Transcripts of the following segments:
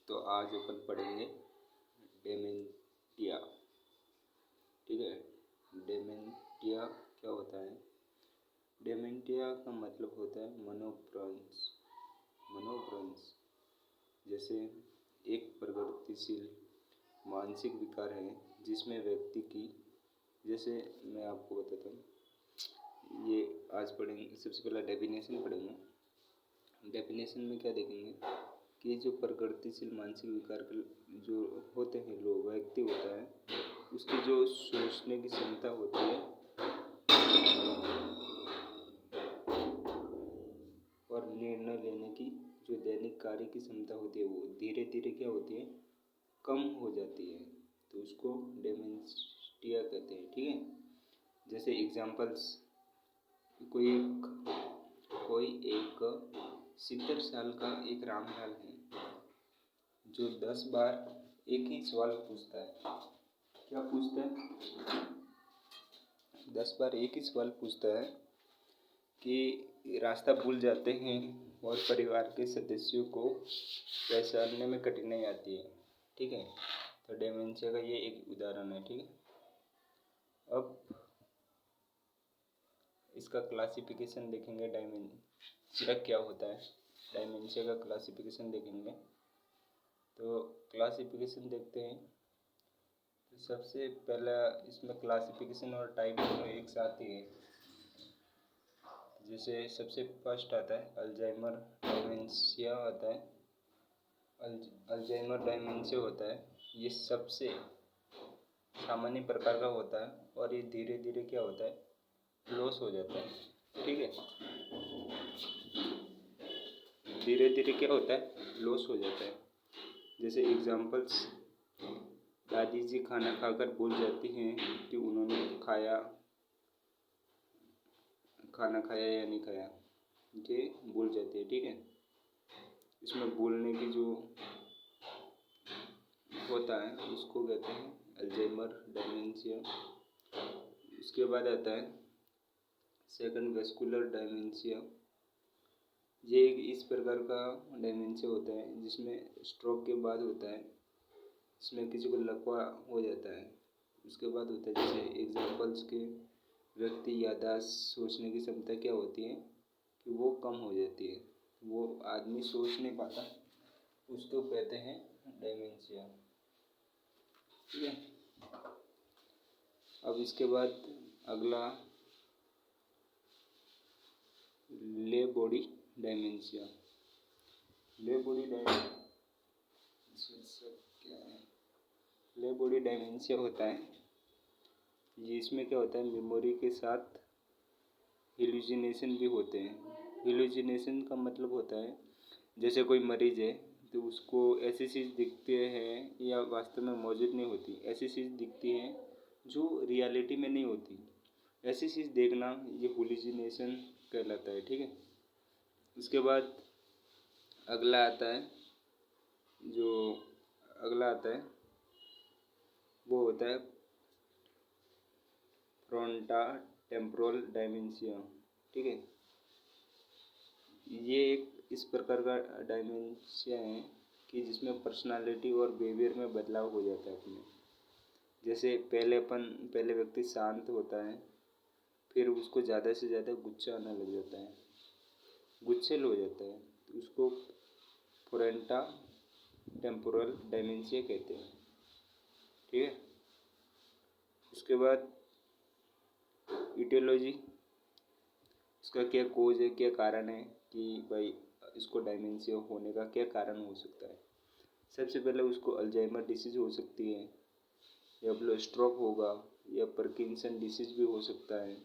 तो आज अपन पढ़ेंगे डेमेंटिया। ठीक है, डेमेंटिया क्या होता है? डेमेंटिया का मतलब होता है मनोभ्रंश। मनोभ्रंश जैसे एक प्रगतिशील मानसिक विकार है जिसमें व्यक्ति की, जैसे मैं आपको बताता हूँ, ये आज पढ़ेंगे। सबसे पहला डेफिनेशन पढ़ेंगे। डेफिनेशन में क्या देखेंगे कि जो प्रगतिशील मानसिक विकार जो होते हैं लोग, व्यक्ति होता है, उसकी जो सोचने की क्षमता होती है और निर्णय लेने की जो दैनिक कार्य की क्षमता होती है वो धीरे धीरे क्या होती है, कम हो जाती है। तो उसको डेमेंटिया कहते हैं। ठीक है, जैसे एग्जांपल्स, कोई एक 70 साल का एक रामलाल है जो 10 बार एक ही सवाल पूछता है। क्या पूछता है? 10 बार एक ही सवाल पूछता है कि रास्ता भूल जाते हैं और परिवार के सदस्यों को पहचानने में कठिनाई आती है। ठीक है, तो डेमेंशिया का ये एक उदाहरण है। ठीक है, अब इसका क्लासिफिकेशन देखेंगे। डेमेंशिया क्या होता है, डेमेंशिया का क्लासिफिकेशन देखेंगे। तो क्लासिफिकेशन देखते हैं। तो सबसे पहला इसमें क्लासिफिकेशन और टाइप दोनों एक साथ ही है। जैसे सबसे फर्स्ट आता है अल्जाइमर डेमेंशिया आता है। अल्जाइमर डेमेंशिया होता है, ये सबसे सामान्य प्रकार का होता है और ये धीरे धीरे क्या होता है, लॉस हो जाता है। ठीक है, धीरे धीरे क्या होता है, लॉस हो जाता है। जैसे एग्जांपल्स, दादी जी खाना खाकर भूल जाती हैं कि उन्होंने खाना खाया या नहीं खाया, ये भूल जाती है। ठीक है, इसमें भूलने की जो होता है उसको कहते हैं अल्जाइमर डेमेंशिया। उसके बाद आता है सेकंड वेस्कुलर डेमेंशिया। ये एक इस प्रकार का डेमेंशिया होता है जिसमें स्ट्रोक के बाद होता है, इसमें किसी को लकवा हो जाता है। उसके बाद होता है, जैसे एग्जांपल्स के व्यक्ति याददाश्त, सोचने की क्षमता क्या होती है कि वो कम हो जाती है, वो आदमी सोच नहीं पाता, उसको कहते हैं डेमेंशिया। ठीक है, अब इसके बाद अगला ले बॉडी डेमेंशिया। ले बॉडी डेमेंशिया होता है, जिसमें क्या होता है, मेमोरी के साथ हेलुसिनेशन भी होते हैं। हेलुसिनेशन का मतलब होता है, जैसे कोई मरीज है तो उसको ऐसी चीज़ दिखती है या वास्तव में मौजूद नहीं होती, ऐसी चीज़ दिखती है जो रियलिटी में नहीं होती, ऐसी चीज़ देखना ये हेलुसिनेशन कहलाता है। ठीक है, उसके बाद अगला आता है वो होता है फ्रंटोटेम्पोरल डेमेंशिया। ठीक है, ये एक इस प्रकार का डेमेंशिया है कि जिसमें पर्सनालिटी और बिहेवियर में बदलाव हो जाता है अपने। जैसे पहले व्यक्ति शांत होता है, फिर उसको ज़्यादा से ज़्यादा गुस्सा आने लग जाता है, गुस्सेल हो जाता है, तो उसको फ्रंटोटेम्पोरल डेमेंशिया कहते हैं। ठीक है, उसके बाद इटियोलॉजी, इसका क्या कोज है, क्या कारण है कि भाई इसको डेमेंशिया होने का क्या कारण हो सकता है। सबसे पहले उसको अल्जाइमर डिसीज हो सकती है, या स्ट्रोक होगा, या पार्किंसन डिसीज भी हो सकता है,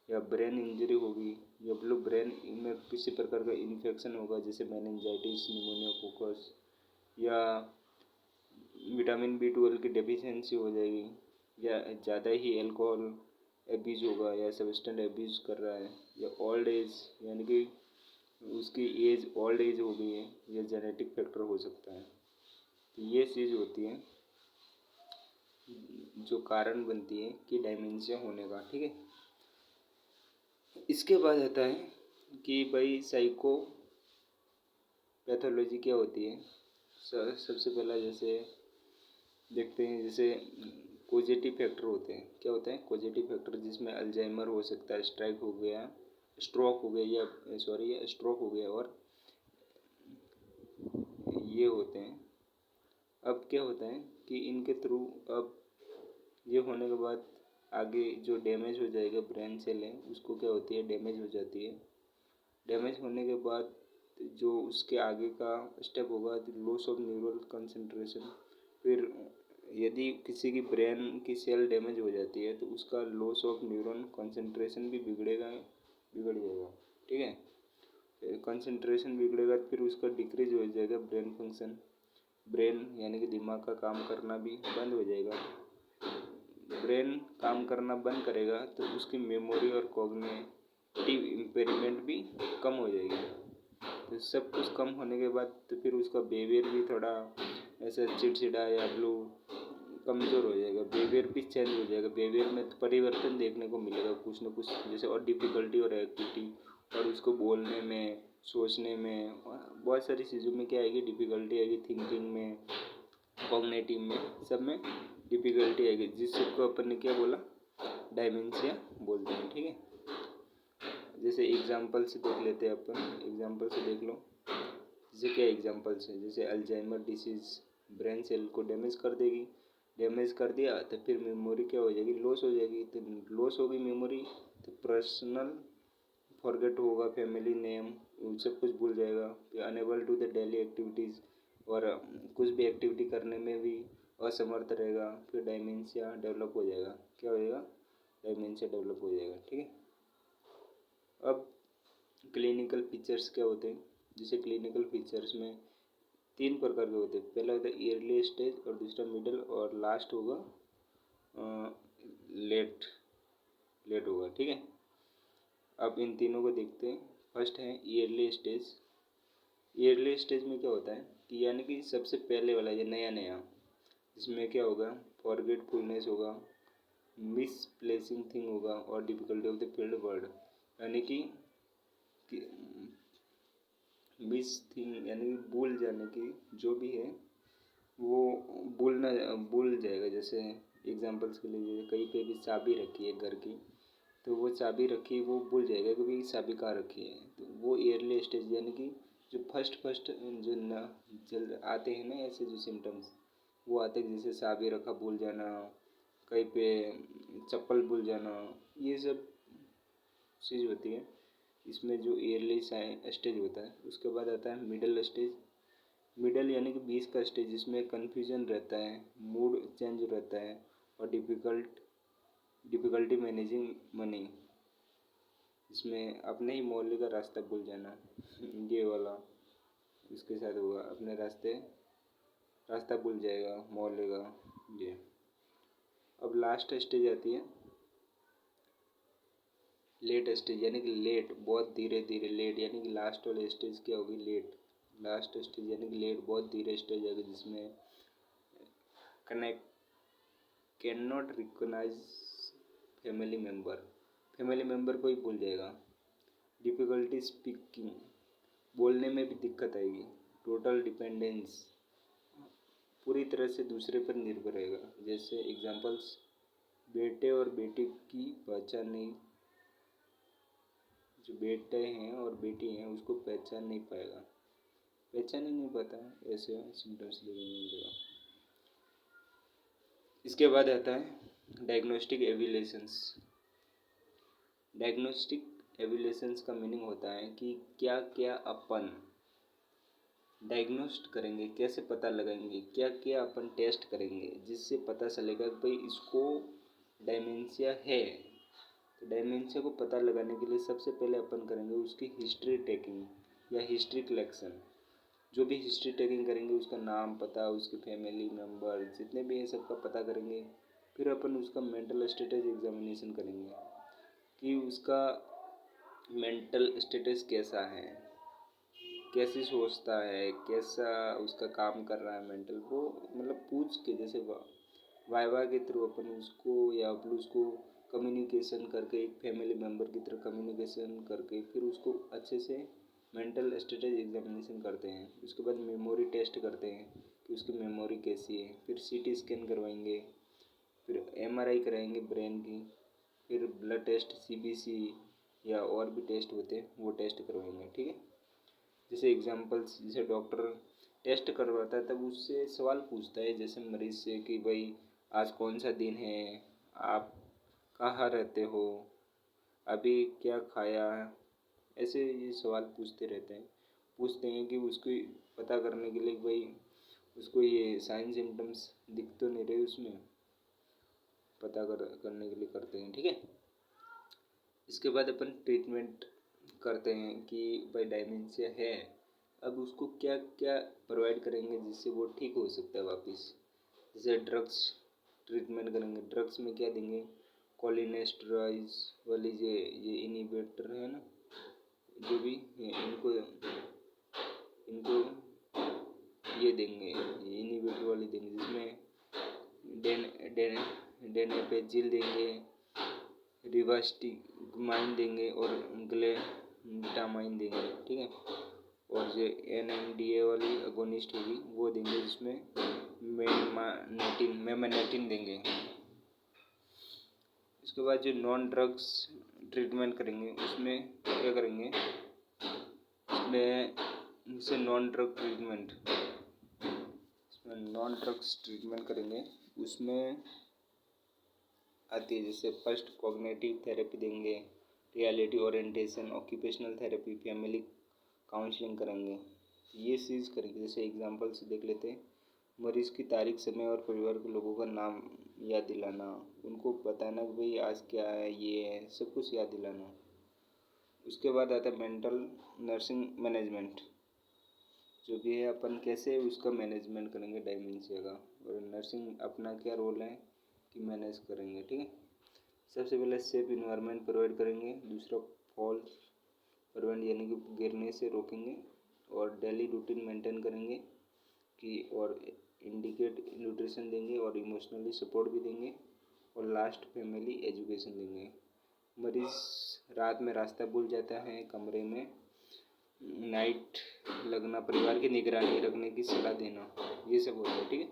या ब्रेन इंजरी होगी, या ब्रेन में किसी प्रकार का इन्फेक्शन होगा, जैसे मेनिंजाइटिस, निमोनियोकोकस, या विटामिन B12 की डेफिशिएंसी हो जाएगी, या ज़्यादा ही एल्कोहल एब्यूज़ होगा, या सब्सटेंस एब्यूज़ कर रहा है, या ओल्ड एज यानी कि उसकी एज ओल्ड एज हो गई है, या जेनेटिक फैक्टर हो सकता है। तो ये चीज़ होती है जो कारण बनती है कि डेमेंशिया होने का। ठीक है, इसके बाद आता है कि भाई साइको पैथोलॉजी क्या होती है। सबसे पहला जैसे देखते हैं, जैसे कोजेटिव फैक्टर होते हैं। क्या होते हैं कोजेटिव फैक्टर? जिसमें अल्जाइमर हो सकता है, स्ट्रोक हो गया या स्ट्रोक हो गया, और ये होते हैं। अब क्या होता है कि इनके थ्रू अब ये होने के बाद आगे जो डैमेज हो जाएगा ब्रेन सेल है, उसको क्या होती है, डैमेज हो जाती है। डैमेज होने के बाद जो उसके आगे का स्टेप होगा, लॉस ऑफ न्यूरल कंसंट्रेशन। फिर यदि किसी की ब्रेन की सेल डैमेज हो जाती है तो उसका लॉस ऑफ न्यूरॉन कंसंट्रेशन भी बिगड़ जाएगा। ठीक है, कंसंट्रेशन बिगड़ेगा तो फिर उसका डिक्रीज हो जाएगा ब्रेन फंक्शन। ब्रेन यानी कि दिमाग का काम करना भी बंद हो जाएगा। ब्रेन काम करना बंद करेगा तो उसकी मेमोरी और कॉग्निटिव इम्पेयरमेंट भी कम हो जाएगी। तो सब कुछ कम होने के बाद तो फिर उसका बिहेवियर भी थोड़ा ऐसा चिड़चिड़ा या ब्लू कमज़ोर हो जाएगा। बिहेवियर भी चेंज हो जाएगा। बिहेवियर में परिवर्तन देखने को मिलेगा कुछ न कुछ, जैसे और डिफ़िकल्टी और एक्टिविटी, और उसको बोलने में, सोचने में, बहुत सारी चीज़ों में क्या आएगी, डिफ़िकल्टी आएगी। थिंकिंग में, कॉग्निटिव में, सब में डिफ़िकल्टी आएगी, जिसको अपन ने क्या बोला, डायमेंशिया बोलते हैं। ठीक है, जैसे एग्जाम्पल से देख लेते हैं अपन। एग्जाम्पल से देख लो, जैसे क्या एग्जाम्पल्स है, जैसे अल्जाइमर डिसीज़ ब्रेन सेल को डैमेज कर देगी। डैमेज कर दिया तो फिर मेमोरी क्या हो जाएगी, लॉस हो जाएगी। तो लॉस होगी मेमोरी तो पर्सनल फॉरगेट होगा, फैमिली नेम, सब कुछ भूल जाएगा। फिर unable to the daily activities, और कुछ भी एक्टिविटी करने में भी असमर्थ रहेगा। फिर डायमेंशिया डेवलप हो जाएगा। क्या हो जाएगा, डायमेंशिया डेवलप हो जाएगा। ठीक है, अब क्लिनिकल फीचर्स क्या होते हैं? जैसे क्लिनिकल फीचर्स में 3 प्रकार के होते हैं। पहला होता है अर्ली स्टेज, और दूसरा मिडिल, और लास्ट होगा लेट होगा। ठीक है, अब इन तीनों को देखते हैं। फर्स्ट है ईयरली स्टेज। ईयरली स्टेज में क्या होता है कि यानी कि सबसे पहले वाला, ये नया, इसमें क्या होगा, फॉरगेटफुलनेस होगा, मिसप्लेसिंग थिंग होगा, और difficulty of the field word, यानी कि मिस थिंग यानी भूल जाने की, जो भी है वो भूल जाएगा। जैसे एग्जांपल्स के लिए, कहीं पे भी चाबी रखी है घर की, तो वो चाबी रखी वो भूल जाएगा कि भाई चाबी कहाँ रखी है। तो वो ईयरली स्टेज, यानी कि जो फर्स्ट जो न जल्द आते हैं ना, ऐसे जो सिम्टम्स वो आते हैं, जैसे चाबी रखा भूल जाना, कहीं पे चप्पल भूल जाना, ये सब चीज़ होती है। इसमें जो ईयरली स्टेज होता है, उसके बाद आता है मिडल स्टेज। मिडल यानी कि बीच का स्टेज, जिसमें कन्फ्यूजन रहता है, मूड चेंज रहता है, और डिफ़िकल्टी मैनेजिंग मनी, इसमें अपने ही मोहल्ले का रास्ता भूल जाना, ये वाला इसके साथ होगा। अपने रास्ता भूल जाएगा मोहल्ले का, ये। अब लास्ट स्टेज आती है लेट स्टेज, यानी कि लेट, बहुत धीरे धीरे लेट, यानी कि लास्ट वाली स्टेज क्या होगी, लेट। लास्ट स्टेज यानी कि लेट, बहुत धीरे स्टेज आएगी, जिसमें connect cannot recognise family member को ही भूल जाएगा। डिफ़िकल्टी स्पीकिंग, बोलने में भी दिक्कत आएगी। टोटल डिपेंडेंस, पूरी तरह से दूसरे पर निर्भर रहेगा। जैसे एग्जांपल्स, बेटे और बेटी की पहचान नहीं, जो बेटे हैं और बेटी हैं उसको पहचान नहीं पाएगा, पहचान ही नहीं पाता, ऐसे सिम्टम्स देखने को मिलेगा। इसके बाद आता है डायग्नोस्टिक एविलेशंस। डायग्नोस्टिक एविलेशंस का मीनिंग होता है कि क्या क्या अपन डायग्नोस्ट करेंगे, कैसे पता लगाएंगे, क्या क्या अपन टेस्ट करेंगे जिससे पता चलेगा कि भाई इसको डायमेंशिया है। तो डायमेंशिया को पता लगाने के लिए सबसे पहले अपन करेंगे उसकी हिस्ट्री टेकिंग या हिस्ट्री कलेक्शन। जो भी हिस्ट्री टेकिंग करेंगे, उसका नाम, पता, उसके फैमिली मेम्बर जितने भी हैं सबका पता करेंगे। फिर अपन उसका मेंटल स्टेटस एग्जामिनेशन करेंगे कि उसका मेंटल स्टेटस कैसा है, कैसी सोचता है, कैसा उसका काम कर रहा है मेंटल, वो मतलब पूछ के, जैसे वाइवा के थ्रू अपन उसको, या फिर उसको कम्युनिकेशन करके, एक फैमिली मेम्बर की तरह कम्युनिकेशन करके, फिर उसको अच्छे से मेंटल स्टेटस एग्जामिनेशन करते हैं। उसके बाद मेमोरी टेस्ट करते हैं कि उसकी मेमोरी कैसी है। फिर सीटी स्कैन करवाएंगे, फिर एमआरआई कराएंगे ब्रेन की, फिर ब्लड टेस्ट, सीबीसी या और भी टेस्ट होते हैं वो टेस्ट करवाएंगे। ठीक है, जैसे एग्जांपल्स, जैसे डॉक्टर टेस्ट करवाता है तब उससे सवाल पूछता है जैसे मरीज से कि भाई आज कौन सा दिन है, आप कहाँ रहते हो, अभी क्या खाया, ऐसे ये सवाल पूछते हैं कि उसको पता करने के लिए कि भाई उसको ये साइन सिम्टम्स दिख तो नहीं रहे, उसमें करने के लिए करते हैं। ठीक है, इसके बाद अपन ट्रीटमेंट करते हैं कि भाई डायमेंशिया है, अब उसको क्या क्या प्रोवाइड करेंगे जिससे वो ठीक हो सकता है वापस। जैसे ड्रग्स ट्रीटमेंट करेंगे, ड्रग्स में क्या देंगे, कोलिनेस्टेरॉइड्स वाली ये इनिबिटर है ना, जो भी इनको इनको ये देंगे, ये इनिबिटर वाली देंगे, जिसमें डेनेपेजिल देंगे, रिवास्टिमाइन देंगे और ग्लेटामाइन देंगे। ठीक है, और जो NMDA वाली अगोनिस्ट होगी वो देंगे, जिसमें मेमानेटिन देंगे। इसके बाद जो नॉन ड्रग्स ट्रीटमेंट करेंगे उसमें क्या करेंगे, उसमें जैसे नॉन ड्रग्स ट्रीटमेंट करेंगे उसमें आती है जैसे फर्स्ट कॉग्निटिव थेरेपी देंगे, reality orientation, occupational therapy, family counselling करेंगे, ये चीज़ करेंगे। जैसे एग्जांपल से देख लेते हैं, मरीज़ की तारीख, समय और परिवार के लोगों का नाम याद दिलाना, उनको बताना कि भाई आज क्या है, ये है, सब कुछ याद दिलाना। उसके बाद आता है मेंटल नर्सिंग मैनेजमेंट, जो भी है अपन कैसे उसका मैनेजमेंट करेंगे डायमेंशिया का, और नर्सिंग अपना क्या रोल है कि मैनेज करेंगे। ठीक है, सबसे पहले सेफ इन्वायरमेंट प्रोवाइड करेंगे, दूसरा फॉल प्रिवेंट यानी कि गिरने से रोकेंगे, और डेली रूटीन मेंटेन करेंगे कि, और इंडिकेट न्यूट्रिशन देंगे, और इमोशनली सपोर्ट भी देंगे, और लास्ट फैमिली एजुकेशन देंगे। मरीज़ रात में रास्ता भूल जाता है, कमरे में नाइट लगना, परिवार की निगरानी रखने की सलाह देना, ये सब होता है। ठीक है।